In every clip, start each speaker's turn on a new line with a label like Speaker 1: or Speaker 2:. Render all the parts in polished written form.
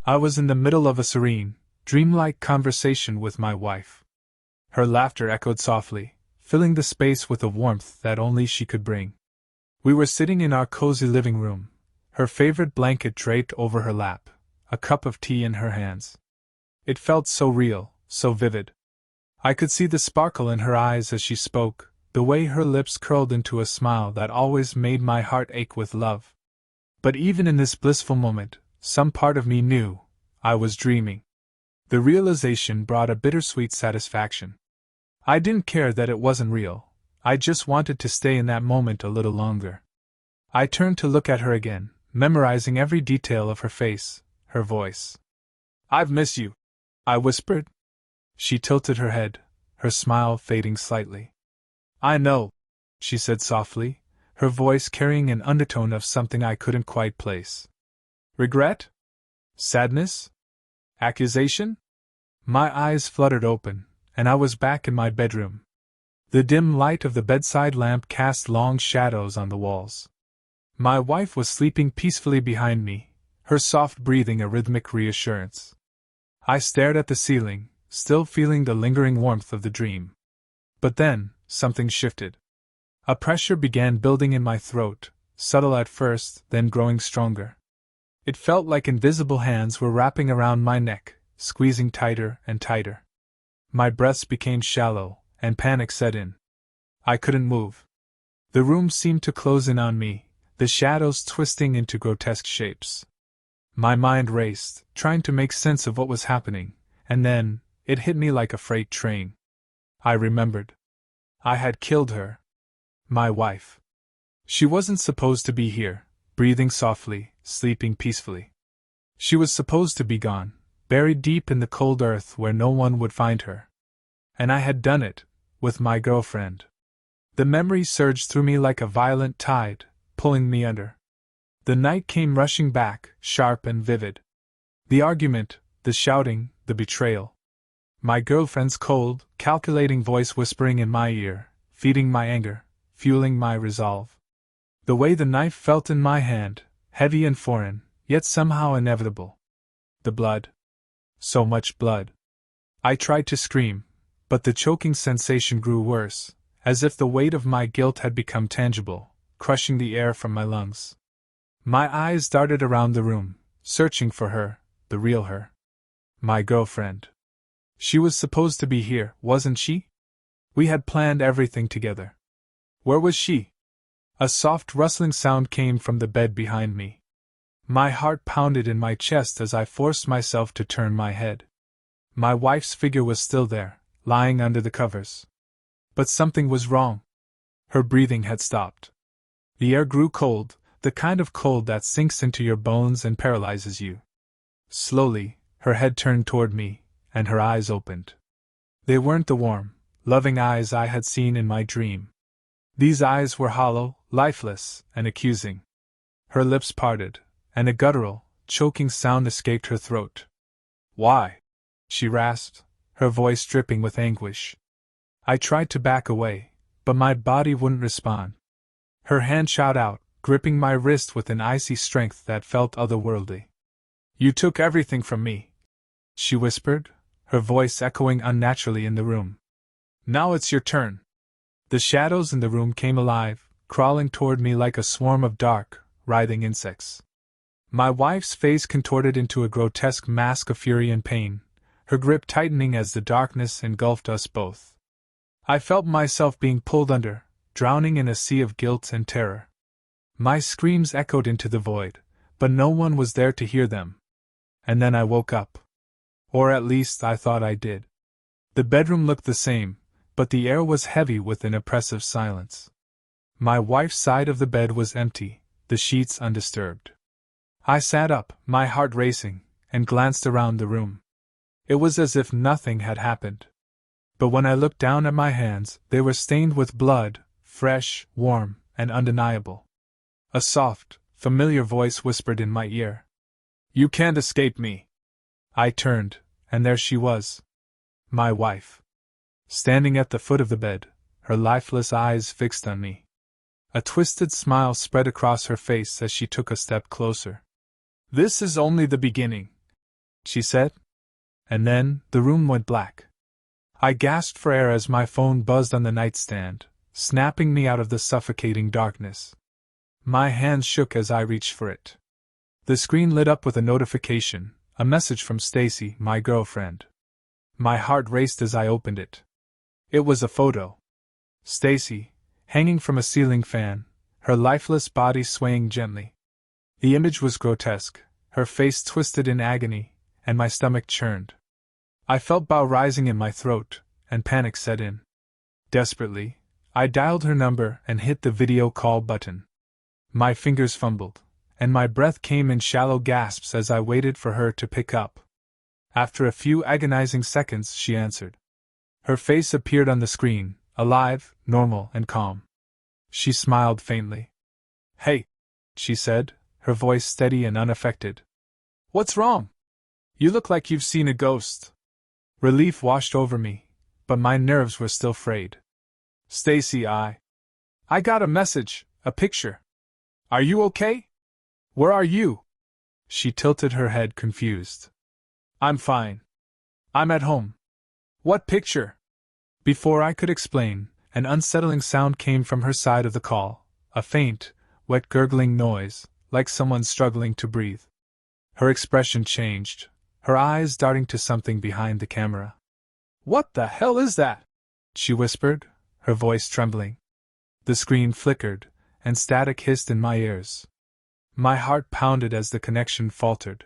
Speaker 1: I was in the middle of a serene, dreamlike conversation with my wife. Her laughter echoed softly, filling the space with a warmth that only she could bring. We were sitting in our cozy living room, her favorite blanket draped over her lap, a cup of tea in her hands. It felt so real, so vivid. I could see the sparkle in her eyes as she spoke, the way her lips curled into a smile that always made my heart ache with love. But even in this blissful moment, some part of me knew I was dreaming. The realization brought a bittersweet satisfaction. I didn't care that it wasn't real, I just wanted to stay in that moment a little longer. I turned to look at her again, memorizing every detail of her face, her voice. "I've missed you," I whispered. She tilted her head, her smile fading slightly. "I know," she said softly, her voice carrying an undertone of something I couldn't quite place. "Regret? Sadness? Accusation?" My eyes fluttered open, and I was back in my bedroom. The dim light of the bedside lamp cast long shadows on the walls. My wife was sleeping peacefully behind me, her soft breathing a rhythmic reassurance. I stared at the ceiling, still feeling the lingering warmth of the dream. But then, something shifted. A pressure began building in my throat, subtle at first, then growing stronger. It felt like invisible hands were wrapping around my neck, squeezing tighter and tighter. My breaths became shallow, and panic set in. I couldn't move. The room seemed to close in on me, the shadows twisting into grotesque shapes. My mind raced, trying to make sense of what was happening, and then, it hit me like a freight train. I remembered. I had killed her. My wife. She wasn't supposed to be here, breathing softly, sleeping peacefully. She was supposed to be gone, buried deep in the cold earth where no one would find her. And I had done it, with my girlfriend. The memory surged through me like a violent tide, pulling me under. The night came rushing back, sharp and vivid. The argument, the shouting, the betrayal. My girlfriend's cold, calculating voice whispering in my ear, feeding my anger, fueling my resolve. The way the knife felt in my hand, heavy and foreign, yet somehow inevitable. The blood. So much blood. I tried to scream, but the choking sensation grew worse, as if the weight of my guilt had become tangible, crushing the air from my lungs. My eyes darted around the room, searching for her, the real her. My girlfriend. She was supposed to be here, wasn't she? We had planned everything together. Where was she? A soft rustling sound came from the bed behind me. My heart pounded in my chest as I forced myself to turn my head. My wife's figure was still there, lying under the covers. But something was wrong. Her breathing had stopped. The air grew cold, the kind of cold that sinks into your bones and paralyzes you. Slowly, her head turned toward me, and her eyes opened. They weren't the warm, loving eyes I had seen in my dream. These eyes were hollow, lifeless, and accusing. Her lips parted, and a guttural, choking sound escaped her throat. "Why?" she rasped, her voice dripping with anguish. I tried to back away, but my body wouldn't respond. Her hand shot out, gripping my wrist with an icy strength that felt otherworldly. "You took everything from me," she whispered, her voice echoing unnaturally in the room. "Now it's your turn." The shadows in the room came alive, crawling toward me like a swarm of dark, writhing insects. My wife's face contorted into a grotesque mask of fury and pain, her grip tightening as the darkness engulfed us both. I felt myself being pulled under, drowning in a sea of guilt and terror. My screams echoed into the void, but no one was there to hear them. And then I woke up. Or at least I thought I did. The bedroom looked the same, but the air was heavy with an oppressive silence. My wife's side of the bed was empty, the sheets undisturbed. I sat up, my heart racing, and glanced around the room. It was as if nothing had happened. But when I looked down at my hands, they were stained with blood, fresh, warm, and undeniable. A soft, familiar voice whispered in my ear. "You can't escape me." I turned, and there she was. My wife. Standing at the foot of the bed, her lifeless eyes fixed on me. A twisted smile spread across her face as she took a step closer. "This is only the beginning," she said. And then, the room went black. I gasped for air as my phone buzzed on the nightstand, snapping me out of the suffocating darkness. My hands shook as I reached for it. The screen lit up with a notification, a message from Stacy, my girlfriend. My heart raced as I opened it. It was a photo. Stacy, hanging from a ceiling fan, her lifeless body swaying gently. The image was grotesque, her face twisted in agony, and my stomach churned. I felt bile rising in my throat, and panic set in. Desperately, I dialed her number and hit the video call button. My fingers fumbled, and my breath came in shallow gasps as I waited for her to pick up. After a few agonizing seconds, she answered. Her face appeared on the screen, alive, normal, and calm. She smiled faintly. "Hey," she said, her voice steady and unaffected. "What's wrong? You look like you've seen a ghost." Relief washed over me, but my nerves were still frayed. "Stacy, I got a message, a picture. Are you okay? Where are you?" She tilted her head, confused. "I'm fine. I'm at home." "What picture?" Before I could explain, an unsettling sound came from her side of the call, a faint, wet gurgling noise, like someone struggling to breathe. Her expression changed, her eyes darting to something behind the camera. "What the hell is that?" she whispered, her voice trembling. The screen flickered, and static hissed in my ears. My heart pounded as the connection faltered.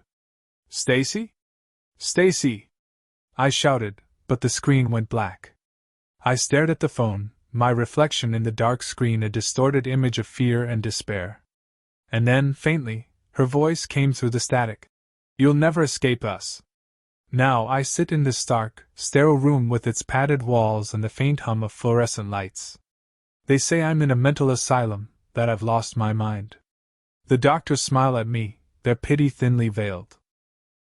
Speaker 1: "Stacy? Stacy!" I shouted, but the screen went black. I stared at the phone, my reflection in the dark screen a distorted image of fear and despair. And then, faintly, her voice came through the static. "You'll never escape us. Now I sit in this stark, sterile room with its padded walls and the faint hum of fluorescent lights. They say I'm in a mental asylum, that I've lost my mind. The doctors smile at me, their pity thinly veiled.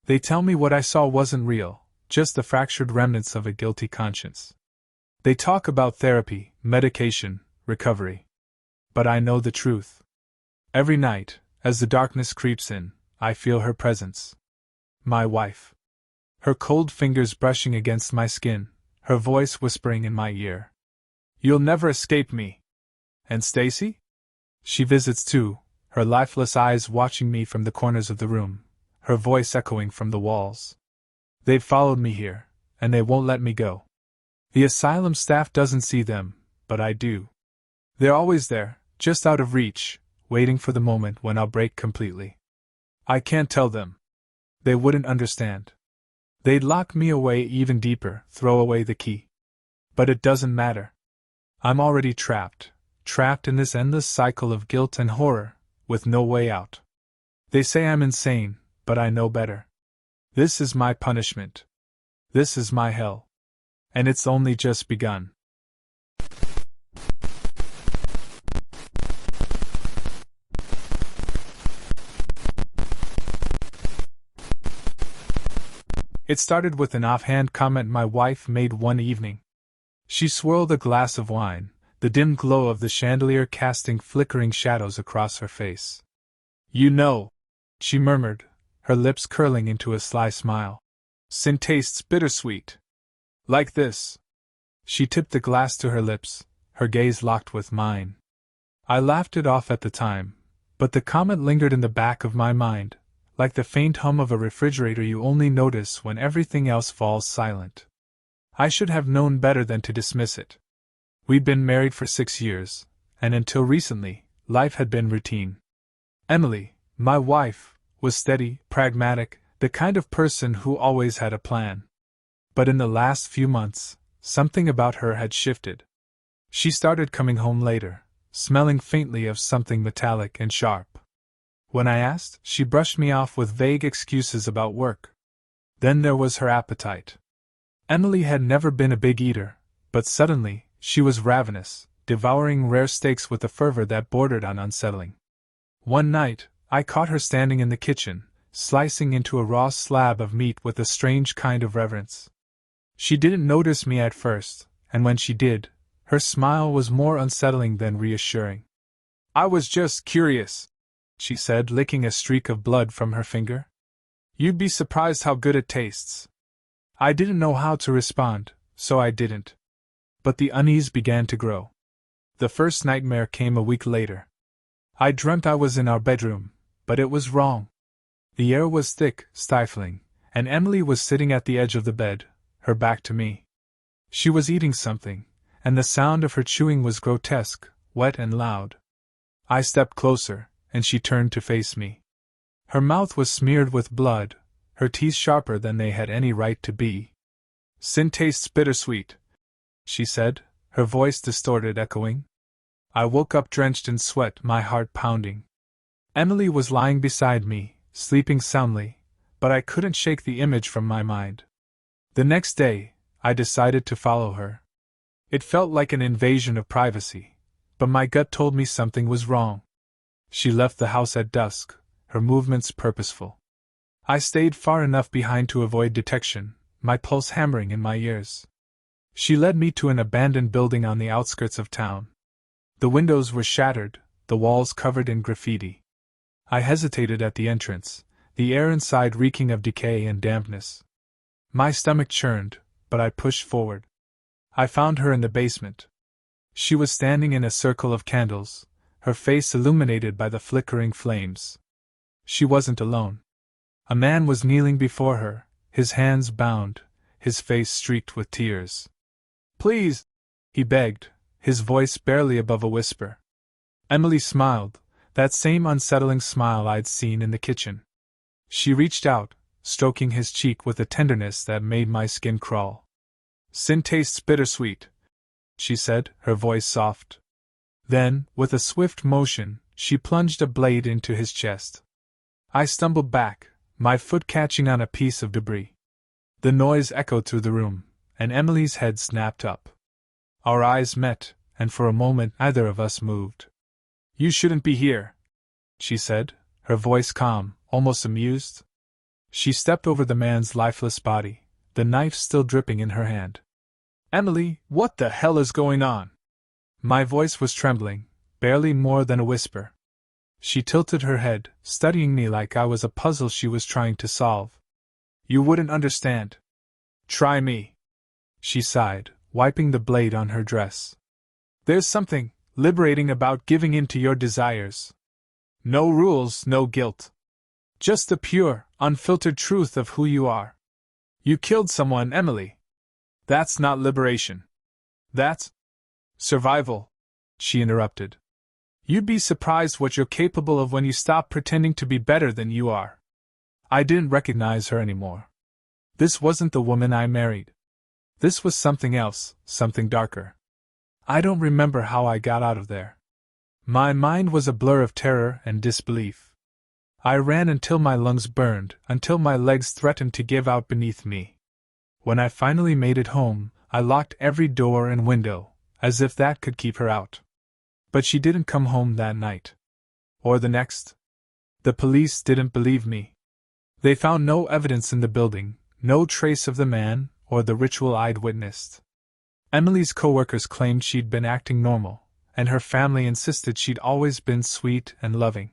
Speaker 1: They tell me what I saw wasn't real, just the fractured remnants of a guilty conscience. They talk about therapy, medication, recovery. But I know the truth. Every night, as the darkness creeps in, I feel her presence. My wife. Her cold fingers brushing against my skin, her voice whispering in my ear. You'll never escape me. And Stacy? She visits too, her lifeless eyes watching me from the corners of the room, her voice echoing from the walls. They've followed me here, and they won't let me go. The asylum staff doesn't see them, but I do. They're always there, just out of reach, waiting for the moment when I'll break completely. I can't tell them. They wouldn't understand. They'd lock me away even deeper, throw away the key. But it doesn't matter. I'm already trapped in this endless cycle of guilt and horror, with no way out. They say I'm insane, but I know better. This is my punishment. This is my hell. And it's only just begun. It started with an offhand comment my wife made one evening. She swirled a glass of wine, the dim glow of the chandelier casting flickering shadows across her face. You know, she murmured, her lips curling into a sly smile. Sin tastes bittersweet. Like this. She tipped the glass to her lips, her gaze locked with mine. I laughed it off at the time, but the comment lingered in the back of my mind, like the faint hum of a refrigerator you only notice when everything else falls silent. I should have known better than to dismiss it. We'd been married for 6 years, and until recently, life had been routine. Emily, my wife, was steady, pragmatic, the kind of person who always had a plan. But in the last few months, something about her had shifted. She started coming home later, smelling faintly of something metallic and sharp. When I asked, she brushed me off with vague excuses about work. Then there was her appetite. Emily had never been a big eater, but suddenly, she was ravenous, devouring rare steaks with a fervor that bordered on unsettling. One night, I caught her standing in the kitchen, slicing into a raw slab of meat with a strange kind of reverence. She didn't notice me at first, and when she did, her smile was more unsettling than reassuring. I was just curious, she said, licking a streak of blood from her finger. You'd be surprised how good it tastes. I didn't know how to respond, so I didn't. But the unease began to grow. The first nightmare came a week later. I dreamt I was in our bedroom, but it was wrong. The air was thick, stifling, and Emily was sitting at the edge of the bed, her back to me. She was eating something, and the sound of her chewing was grotesque, wet and loud. I stepped closer, and she turned to face me. Her mouth was smeared with blood, her teeth sharper than they had any right to be. "Sin tastes bittersweet," she said, her voice distorted, echoing. I woke up drenched in sweat, my heart pounding. Emily was lying beside me, sleeping soundly, but I couldn't shake the image from my mind. The next day, I decided to follow her. It felt like an invasion of privacy, but my gut told me something was wrong. She left the house at dusk, her movements purposeful. I stayed far enough behind to avoid detection, my pulse hammering in my ears. She led me to an abandoned building on the outskirts of town. The windows were shattered, the walls covered in graffiti. I hesitated at the entrance, the air inside reeking of decay and dampness. My stomach churned, but I pushed forward. I found her in the basement. She was standing in a circle of candles, her face illuminated by the flickering flames. She wasn't alone. A man was kneeling before her, his hands bound, his face streaked with tears. "Please," he begged, his voice barely above a whisper. Emily smiled, that same unsettling smile I'd seen in the kitchen. She reached out, stroking his cheek with a tenderness that made my skin crawl. "Sin tastes bittersweet," she said, her voice soft. Then, with a swift motion, she plunged a blade into his chest. I stumbled back, my foot catching on a piece of debris. The noise echoed through the room, and Emily's head snapped up. Our eyes met, and for a moment neither of us moved. "You shouldn't be here," she said, her voice calm, almost amused. She stepped over the man's lifeless body, the knife still dripping in her hand. "Emily, what the hell is going on?" My voice was trembling, barely more than a whisper. She tilted her head, studying me like I was a puzzle she was trying to solve. "You wouldn't understand. Try me," she sighed, wiping the blade on her dress. "There's something liberating about giving in to your desires. No rules, no guilt. Just the pure, unfiltered truth of who you are. You killed someone, Emily. That's not liberation. That's survival," she interrupted. "You'd be surprised what you're capable of when you stop pretending to be better than you are." I didn't recognize her anymore. This wasn't the woman I married. This was something else, something darker. I don't remember how I got out of there. My mind was a blur of terror and disbelief. I ran until my lungs burned, until my legs threatened to give out beneath me. When I finally made it home, I locked every door and window, as if that could keep her out. But she didn't come home that night. Or the next. The police didn't believe me. They found no evidence in the building, no trace of the man or the ritual I'd witnessed. Emily's coworkers claimed she'd been acting normal, and her family insisted she'd always been sweet and loving.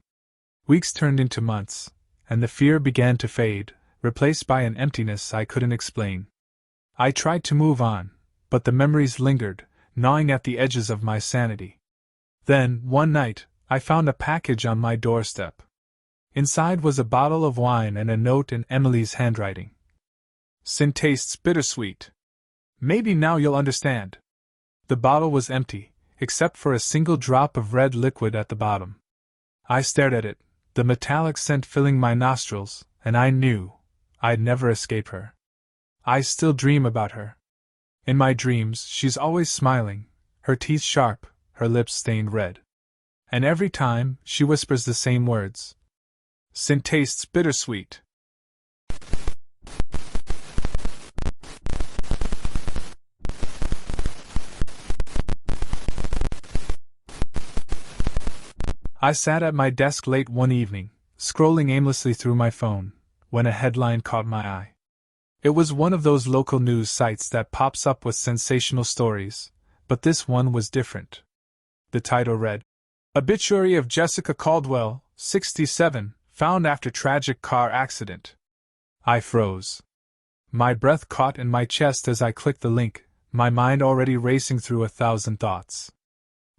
Speaker 1: Weeks turned into months, and the fear began to fade, replaced by an emptiness I couldn't explain. I tried to move on, but the memories lingered, gnawing at the edges of my sanity. Then, one night, I found a package on my doorstep. Inside was a bottle of wine and a note in Emily's handwriting. "Sin tastes bittersweet. Maybe now you'll understand." The bottle was empty, except for a single drop of red liquid at the bottom. I stared at it, the metallic scent filling my nostrils, and I knew I'd never escape her. I still dream about her. In my dreams, she's always smiling, her teeth sharp, her lips stained red. And every time, she whispers the same words. "Sin tastes bittersweet." I sat at my desk late one evening, scrolling aimlessly through my phone, when a headline caught my eye. It was one of those local news sites that pops up with sensational stories, but this one was different. The title read, "Obituary of Jessica Caldwell, 67, found after tragic car accident." I froze. My breath caught in my chest as I clicked the link, my mind already racing through 1,000 thoughts.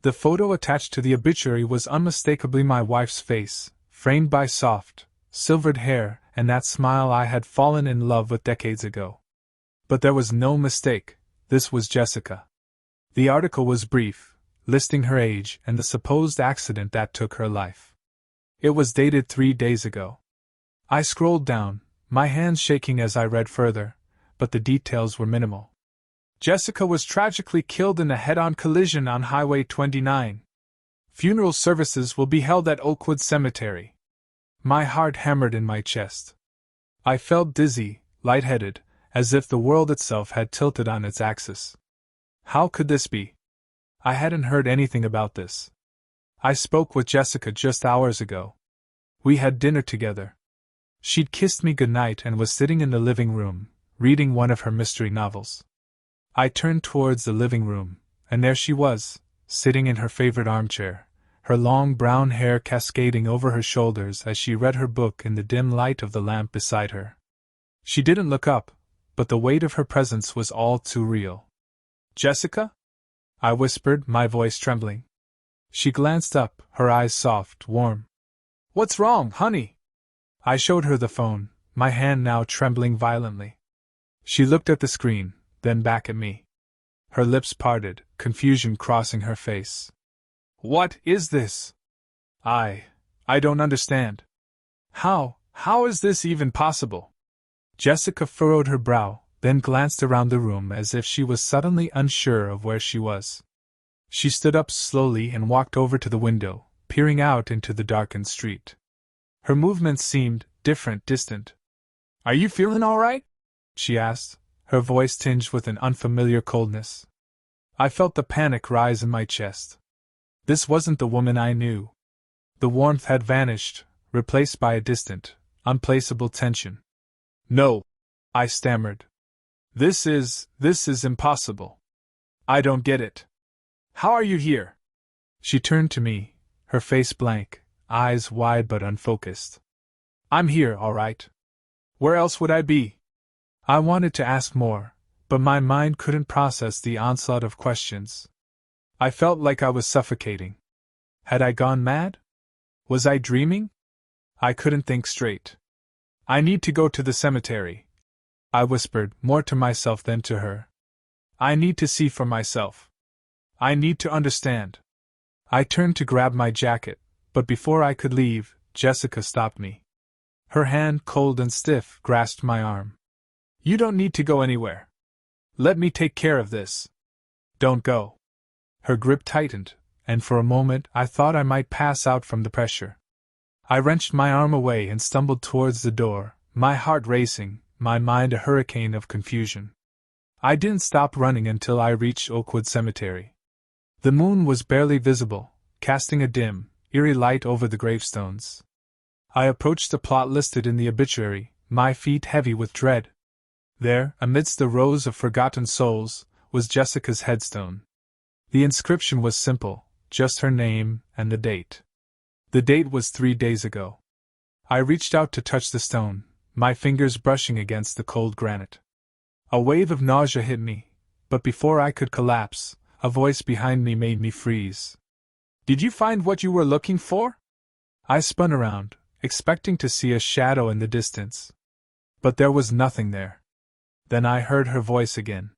Speaker 1: The photo attached to the obituary was unmistakably my wife's face, framed by soft, silvered hair and that smile I had fallen in love with decades ago. But there was no mistake, this was Jessica. The article was brief, listing her age and the supposed accident that took her life. It was dated 3 days ago. I scrolled down, my hands shaking as I read further, but the details were minimal. Jessica was tragically killed in a head-on collision on Highway 29. Funeral services will be held at Oakwood Cemetery. My heart hammered in my chest. I felt dizzy, lightheaded, as if the world itself had tilted on its axis. How could this be? I hadn't heard anything about this. I spoke with Jessica just hours ago. We had dinner together. She'd kissed me goodnight and was sitting in the living room, reading one of her mystery novels. I turned towards the living room, and there she was, sitting in her favorite armchair, her long brown hair cascading over her shoulders as she read her book in the dim light of the lamp beside her. She didn't look up, but the weight of her presence was all too real. "Jessica?" I whispered, my voice trembling. She glanced up, her eyes soft, warm. "What's wrong, honey?" I showed her the phone, my hand now trembling violently. She looked at the screen, then back at me. Her lips parted, confusion crossing her face. "What is this? I don't understand. How is this even possible?" Jessica furrowed her brow, then glanced around the room as if she was suddenly unsure of where she was. She stood up slowly and walked over to the window, peering out into the darkened street. Her movements seemed different, distant. "Are you feeling all right?" she asked, her voice tinged with an unfamiliar coldness. I felt the panic rise in my chest. This wasn't the woman I knew. The warmth had vanished, replaced by a distant, unplaceable tension. "No," I stammered. This is impossible. I don't get it. How are you here?" She turned to me, her face blank, eyes wide but unfocused. "I'm here, all right. Where else would I be?" I wanted to ask more, but my mind couldn't process the onslaught of questions. I felt like I was suffocating. Had I gone mad? Was I dreaming? I couldn't think straight. "I need to go to the cemetery," I whispered, more to myself than to her. "I need to see for myself. I need to understand." I turned to grab my jacket, but before I could leave, Jessica stopped me. Her hand, cold and stiff, grasped my arm. "You don't need to go anywhere. Let me take care of this. Don't go." Her grip tightened, and for a moment I thought I might pass out from the pressure. I wrenched my arm away and stumbled towards the door, my heart racing, my mind a hurricane of confusion. I didn't stop running until I reached Oakwood Cemetery. The moon was barely visible, casting a dim, eerie light over the gravestones. I approached the plot listed in the obituary, my feet heavy with dread. There, amidst the rows of forgotten souls, was Jessica's headstone. The inscription was simple, just her name and the date. The date was 3 days ago. I reached out to touch the stone, my fingers brushing against the cold granite. A wave of nausea hit me, but before I could collapse, a voice behind me made me freeze. "Did you find what you were looking for?" I spun around, expecting to see a shadow in the distance. But there was nothing there. Then I heard her voice again.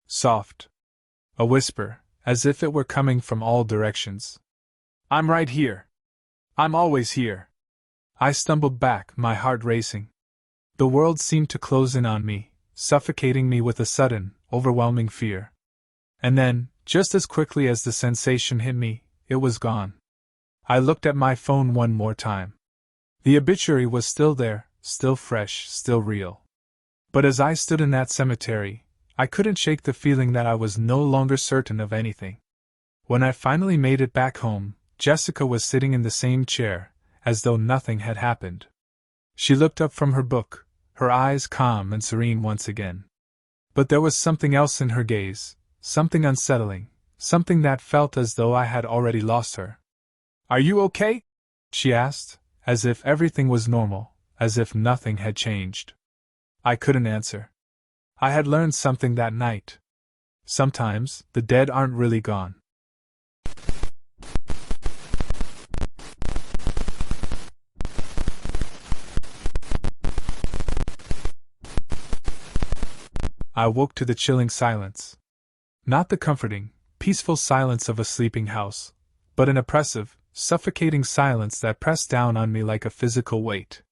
Speaker 1: Soft. A whisper, as if it were coming from all directions. "I'm right here. I'm always here." I stumbled back, my heart racing. The world seemed to close in on me, suffocating me with a sudden, overwhelming fear. And then, just as quickly as the sensation hit me, it was gone. I looked at my phone one more time. The obituary was still there, still fresh, still real. But as I stood in that cemetery, I couldn't shake the feeling that I was no longer certain of anything. When I finally made it back home, Jessica was sitting in the same chair, as though nothing had happened. She looked up from her book, her eyes calm and serene once again. But there was something else in her gaze, something unsettling, something that felt as though I had already lost her. "Are you okay?" she asked, as if everything was normal, as if nothing had changed. I couldn't answer. I had learned something that night. Sometimes, the dead aren't really gone. I woke to the chilling silence. Not the comforting, peaceful silence of a sleeping house, but an oppressive, suffocating silence that pressed down on me like a physical weight.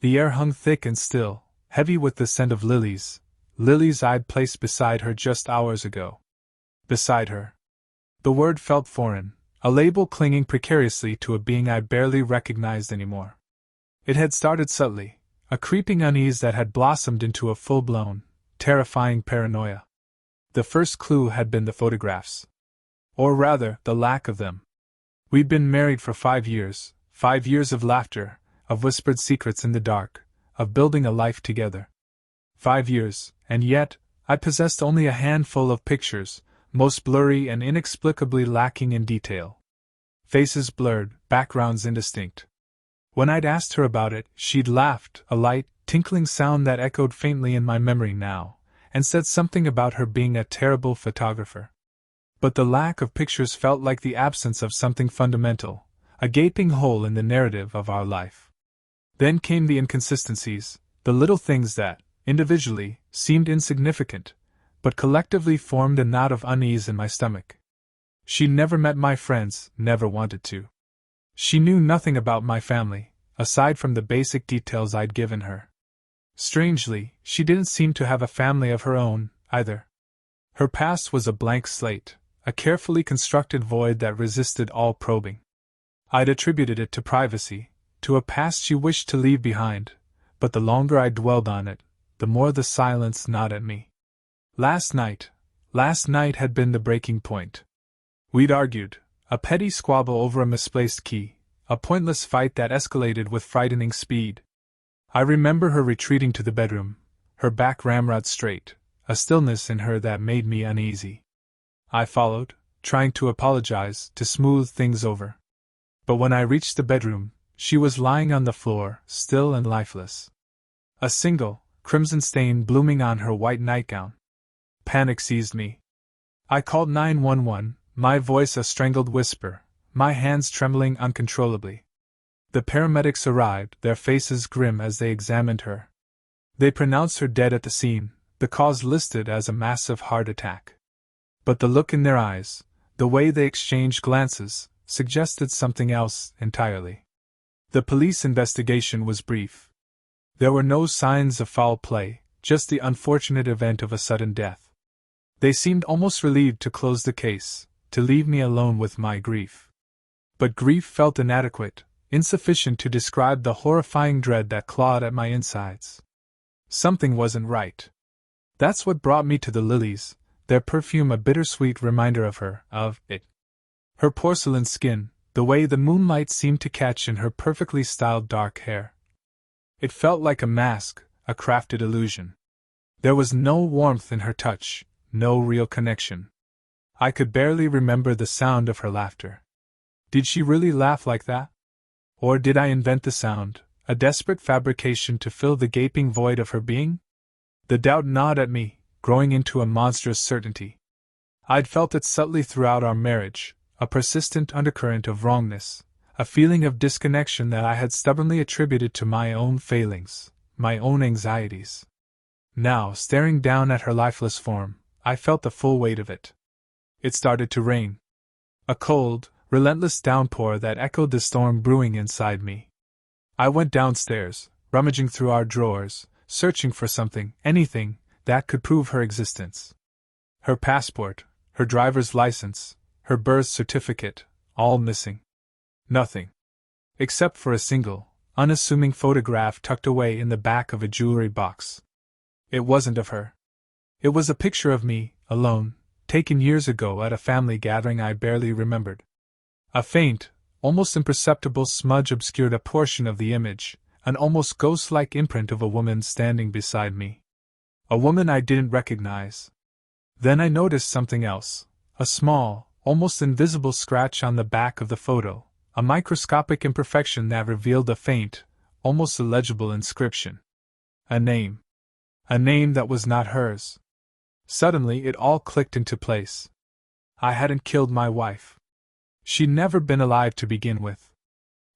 Speaker 1: The air hung thick and still, heavy with the scent of lilies I'd placed beside her just hours ago. Beside her. The word felt foreign, a label clinging precariously to a being I barely recognized anymore. It had started subtly, a creeping unease that had blossomed into a full-blown, terrifying paranoia. The first clue had been the photographs. Or rather, the lack of them. We'd been married for 5 years, 5 years of laughter, of whispered secrets in the dark, of building a life together. 5 years, and yet, I possessed only a handful of pictures, most blurry and inexplicably lacking in detail. Faces blurred, backgrounds indistinct. When I'd asked her about it, she'd laughed, a light, tinkling sound that echoed faintly in my memory now, and said something about her being a terrible photographer. But the lack of pictures felt like the absence of something fundamental, a gaping hole in the narrative of our life. Then came the inconsistencies, the little things that, individually, seemed insignificant, but collectively formed a knot of unease in my stomach. She never met my friends, never wanted to. She knew nothing about my family, aside from the basic details I'd given her. Strangely, she didn't seem to have a family of her own, either. Her past was a blank slate, a carefully constructed void that resisted all probing. I'd attributed it to privacy, to a past she wished to leave behind, but the longer I dwelled on it, the more the silence gnawed at me. Last night had been the breaking point. We'd argued, a petty squabble over a misplaced key, a pointless fight that escalated with frightening speed. I remember her retreating to the bedroom, her back ramrod straight, a stillness in her that made me uneasy. I followed, trying to apologize, to smooth things over. But when I reached the bedroom, she was lying on the floor, still and lifeless. A single, crimson stain blooming on her white nightgown. Panic seized me. I called 911, my voice a strangled whisper, my hands trembling uncontrollably. The paramedics arrived, their faces grim as they examined her. They pronounced her dead at the scene, the cause listed as a massive heart attack. But the look in their eyes, the way they exchanged glances, suggested something else entirely. The police investigation was brief. There were no signs of foul play, just the unfortunate event of a sudden death. They seemed almost relieved to close the case, to leave me alone with my grief. But grief felt inadequate, insufficient to describe the horrifying dread that clawed at my insides. Something wasn't right. That's what brought me to the lilies, their perfume a bittersweet reminder of it. Her porcelain skin, the way the moonlight seemed to catch in her perfectly styled dark hair. It felt like a mask, a crafted illusion. There was no warmth in her touch, no real connection. I could barely remember the sound of her laughter. Did she really laugh like that? Or did I invent the sound, a desperate fabrication to fill the gaping void of her being? The doubt gnawed at me, growing into a monstrous certainty. I'd felt it subtly throughout our marriage, a persistent undercurrent of wrongness, a feeling of disconnection that I had stubbornly attributed to my own failings, my own anxieties. Now, staring down at her lifeless form, I felt the full weight of it. It started to rain. A cold, relentless downpour that echoed the storm brewing inside me. I went downstairs, rummaging through our drawers, searching for something, anything, that could prove her existence. Her passport, her driver's license, her birth certificate, all missing. Nothing. Except for a single, unassuming photograph tucked away in the back of a jewelry box. It wasn't of her. It was a picture of me, alone, taken years ago at a family gathering I barely remembered. A faint, almost imperceptible smudge obscured a portion of the image, an almost ghost-like imprint of a woman standing beside me. A woman I didn't recognize. Then I noticed something else, a small, almost invisible scratch on the back of the photo, a microscopic imperfection that revealed a faint, almost illegible inscription. A name. A name that was not hers. Suddenly it all clicked into place. I hadn't killed my wife. She'd never been alive to begin with.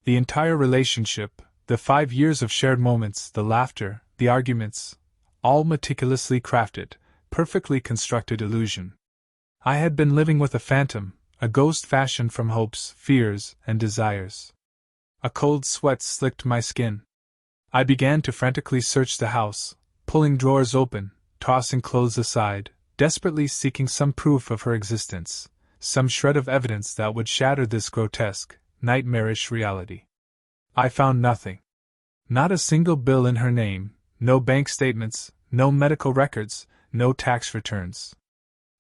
Speaker 1: The entire relationship, the 5 years of shared moments, the laughter, the arguments, all meticulously crafted, perfectly constructed illusion. I had been living with a phantom, a ghost fashioned from hopes, fears, and desires. A cold sweat slicked my skin. I began to frantically search the house, pulling drawers open, tossing clothes aside, desperately seeking some proof of her existence, some shred of evidence that would shatter this grotesque, nightmarish reality. I found nothing. Not a single bill in her name, no bank statements, no medical records, no tax returns.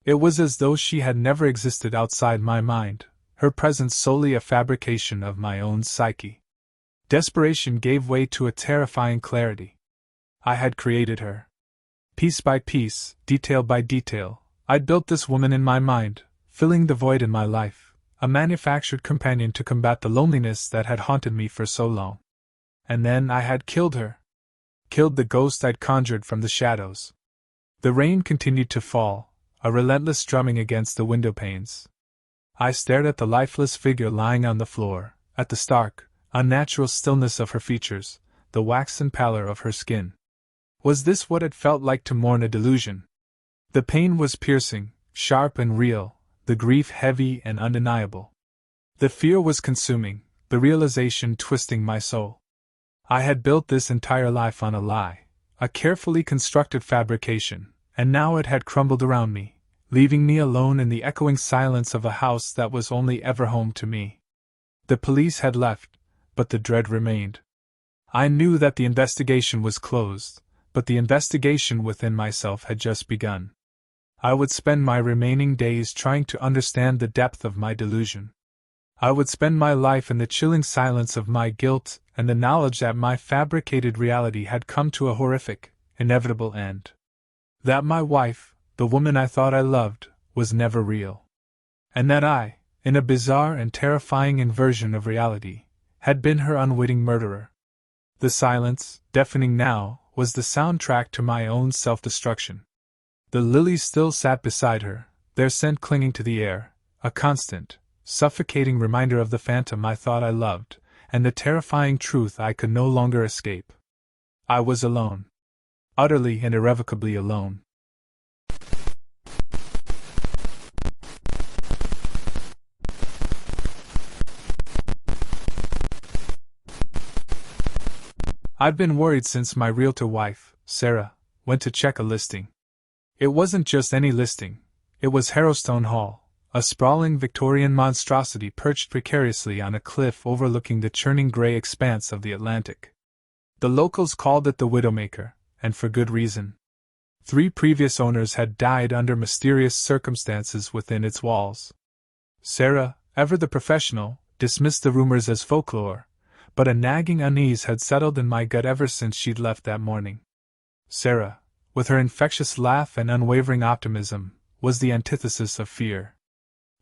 Speaker 1: It was as though she had never existed outside my mind, her presence solely a fabrication of my own psyche. Desperation gave way to a terrifying clarity. I had created her. Piece by piece, detail by detail, I'd built this woman in my mind, filling the void in my life, a manufactured companion to combat the loneliness that had haunted me for so long. And then I had killed her. Killed the ghost I'd conjured from the shadows. The rain continued to fall, a relentless drumming against the window panes. I stared at the lifeless figure lying on the floor, at the stark, unnatural stillness of her features, the waxen pallor of her skin. Was this what it felt like to mourn a delusion? The pain was piercing, sharp and real, the grief heavy and undeniable. The fear was consuming, the realization twisting my soul. I had built this entire life on a lie, a carefully constructed fabrication, and now it had crumbled around me, leaving me alone in the echoing silence of a house that was only ever home to me. The police had left, but the dread remained. I knew that the investigation was closed, but the investigation within myself had just begun. I would spend my remaining days trying to understand the depth of my delusion. I would spend my life in the chilling silence of my guilt and the knowledge that my fabricated reality had come to a horrific, inevitable end. That my wife, the woman I thought I loved, was never real. And that I, in a bizarre and terrifying inversion of reality, had been her unwitting murderer. The silence, deafening now, was the soundtrack to my own self-destruction. The lilies still sat beside her, their scent clinging to the air, a constant, suffocating reminder of the phantom I thought I loved, and the terrifying truth I could no longer escape. I was alone. Utterly and irrevocably alone. I'd been worried since my realtor wife, Sarah, went to check a listing. It wasn't just any listing, it was Harrowstone Hall, a sprawling Victorian monstrosity perched precariously on a cliff overlooking the churning gray expanse of the Atlantic. The locals called it the Widowmaker, and for good reason. 3 previous owners had died under mysterious circumstances within its walls. Sarah, ever the professional, dismissed the rumors as folklore, but a nagging unease had settled in my gut ever since she'd left that morning. Sarah, with her infectious laugh and unwavering optimism, was the antithesis of fear.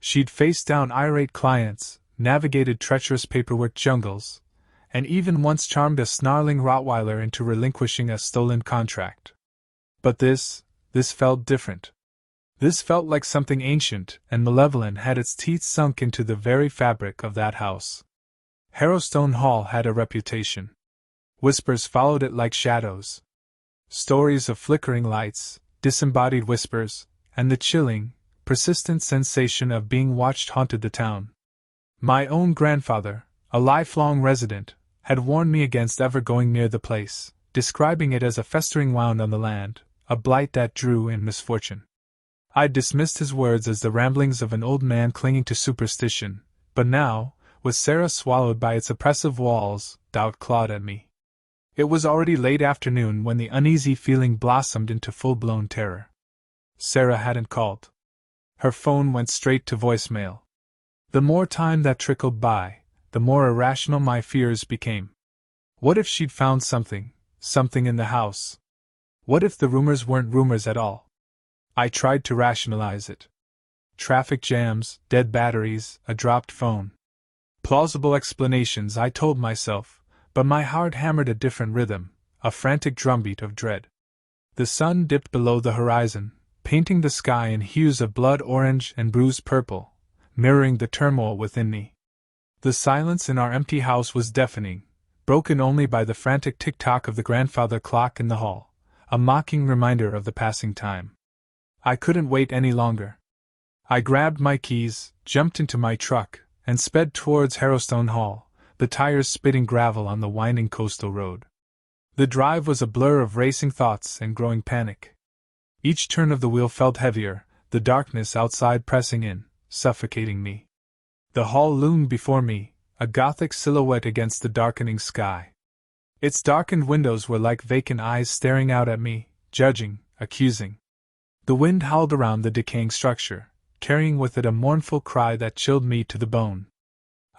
Speaker 1: She'd faced down irate clients, navigated treacherous paperwork jungles, and even once charmed a snarling Rottweiler into relinquishing a stolen contract. But this felt different. This felt like something ancient and malevolent had its teeth sunk into the very fabric of that house. Harrowstone Hall had a reputation. Whispers followed it like shadows. Stories of flickering lights, disembodied whispers, and the chilling, persistent sensation of being watched haunted the town. My own grandfather, a lifelong resident, had warned me against ever going near the place, describing it as a festering wound on the land, a blight that drew in misfortune. I dismissed his words as the ramblings of an old man clinging to superstition, but now, with Sarah swallowed by its oppressive walls, doubt clawed at me. It was already late afternoon when the uneasy feeling blossomed into full-blown terror. Sarah hadn't called. Her phone went straight to voicemail. The more time that trickled by, the more irrational my fears became. What if she'd found something in the house? What if the rumors weren't rumors at all? I tried to rationalize it. Traffic jams, dead batteries, a dropped phone. Plausible explanations, I told myself, but my heart hammered a different rhythm, a frantic drumbeat of dread. The sun dipped below the horizon, painting the sky in hues of blood orange and bruised purple, mirroring the turmoil within me. The silence in our empty house was deafening, broken only by the frantic tick-tock of the grandfather clock in the hall, a mocking reminder of the passing time. I couldn't wait any longer. I grabbed my keys, jumped into my truck, and sped towards Harrowstone Hall, the tires spitting gravel on the winding coastal road. The drive was a blur of racing thoughts and growing panic. Each turn of the wheel felt heavier, the darkness outside pressing in, suffocating me. The hall loomed before me, a gothic silhouette against the darkening sky. Its darkened windows were like vacant eyes staring out at me, judging, accusing. The wind howled around the decaying structure, carrying with it a mournful cry that chilled me to the bone.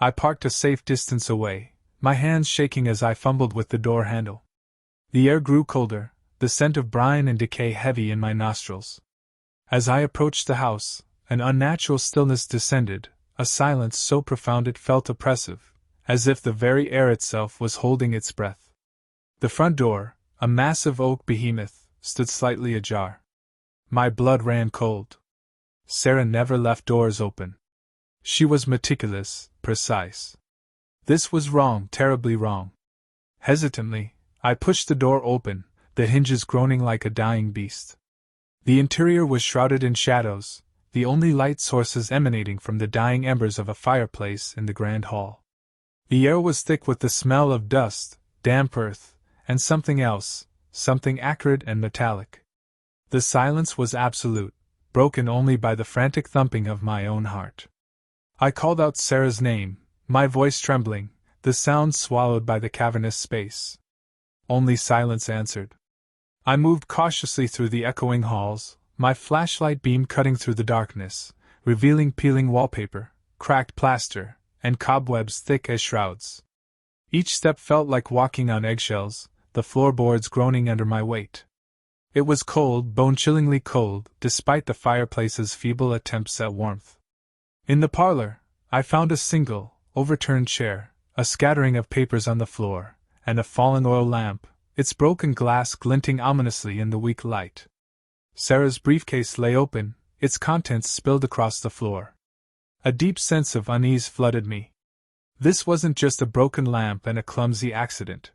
Speaker 1: I parked a safe distance away, my hands shaking as I fumbled with the door handle. The air grew colder, the scent of brine and decay heavy in my nostrils. As I approached the house, an unnatural stillness descended, a silence so profound it felt oppressive, as if the very air itself was holding its breath. The front door, a massive oak behemoth, stood slightly ajar. My blood ran cold. Sarah never left doors open. She was meticulous, precise. This was wrong, terribly wrong. Hesitantly, I pushed the door open, the hinges groaning like a dying beast. The interior was shrouded in shadows, the only light sources emanating from the dying embers of a fireplace in the grand hall. The air was thick with the smell of dust, damp earth, and something else, something acrid and metallic. The silence was absolute, broken only by the frantic thumping of my own heart. I called out Sarah's name, my voice trembling, the sound swallowed by the cavernous space. Only silence answered. I moved cautiously through the echoing halls, my flashlight beam cutting through the darkness, revealing peeling wallpaper, cracked plaster, and cobwebs thick as shrouds. Each step felt like walking on eggshells, the floorboards groaning under my weight. It was cold, bone-chillingly cold, despite the fireplace's feeble attempts at warmth. In the parlor, I found a single, overturned chair, a scattering of papers on the floor, and a fallen oil lamp, its broken glass glinting ominously in the weak light. Sarah's briefcase lay open, its contents spilled across the floor. A deep sense of unease flooded me. This wasn't just a broken lamp and a clumsy accident.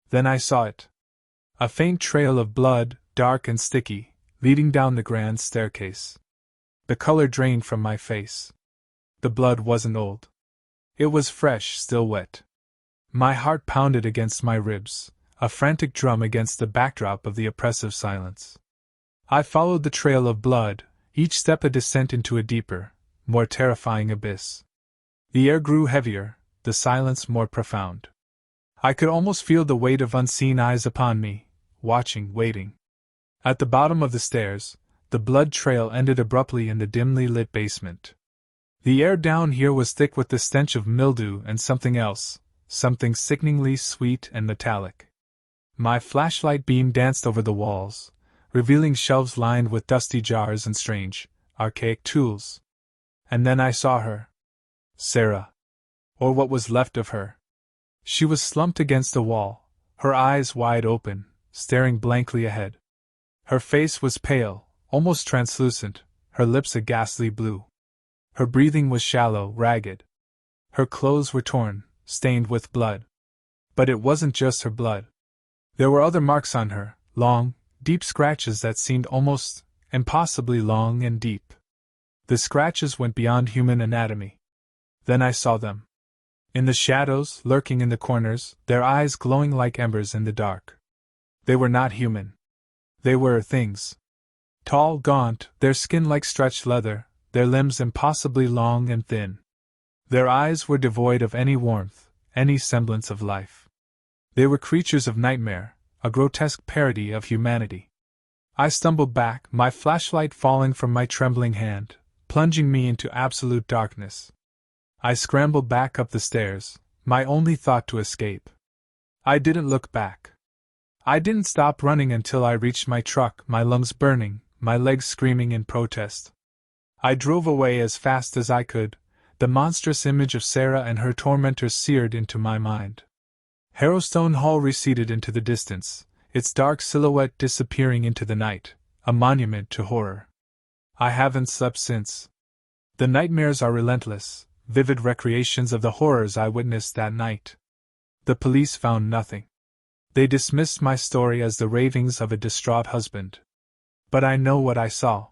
Speaker 1: Then I saw it. A faint trail of blood, dark and sticky, leading down the grand staircase. The color drained from my face. The blood wasn't old. It was fresh, still wet. My heart pounded against my ribs, a frantic drum against the backdrop of the oppressive silence. I followed the trail of blood, each step a descent into a deeper, more terrifying abyss. The air grew heavier, the silence more profound. I could almost feel the weight of unseen eyes upon me, watching, waiting. At the bottom of the stairs, the blood trail ended abruptly in the dimly lit basement. The air down here was thick with the stench of mildew and something else, something sickeningly sweet and metallic. My flashlight beam danced over the walls, revealing shelves lined with dusty jars and strange, archaic tools. And then I saw her. Sarah. Or what was left of her. She was slumped against the wall, her eyes wide open, staring blankly ahead. Her face was pale, almost translucent, her lips a ghastly blue. Her breathing was shallow, ragged. Her clothes were torn, stained with blood. But it wasn't just her blood. There were other marks on her, long, deep scratches that seemed almost, impossibly long and deep. The scratches went beyond human anatomy. Then I saw them. In the shadows, lurking in the corners, their eyes glowing like embers in the dark. They were not human. They were things. Tall, gaunt, their skin like stretched leather, their limbs impossibly long and thin. Their eyes were devoid of any warmth, any semblance of life. They were creatures of nightmare, a grotesque parody of humanity. I stumbled back, my flashlight falling from my trembling hand, plunging me into absolute darkness. I scrambled back up the stairs, my only thought to escape. I didn't look back. I didn't stop running until I reached my truck, my lungs burning, my legs screaming in protest. I drove away as fast as I could, the monstrous image of Sarah and her tormentors seared into my mind. Harrowstone Hall receded into the distance, its dark silhouette disappearing into the night, a monument to horror. I haven't slept since. The nightmares are relentless, vivid recreations of the horrors I witnessed that night. The police found nothing. They dismissed my story as the ravings of a distraught husband. But I know what I saw.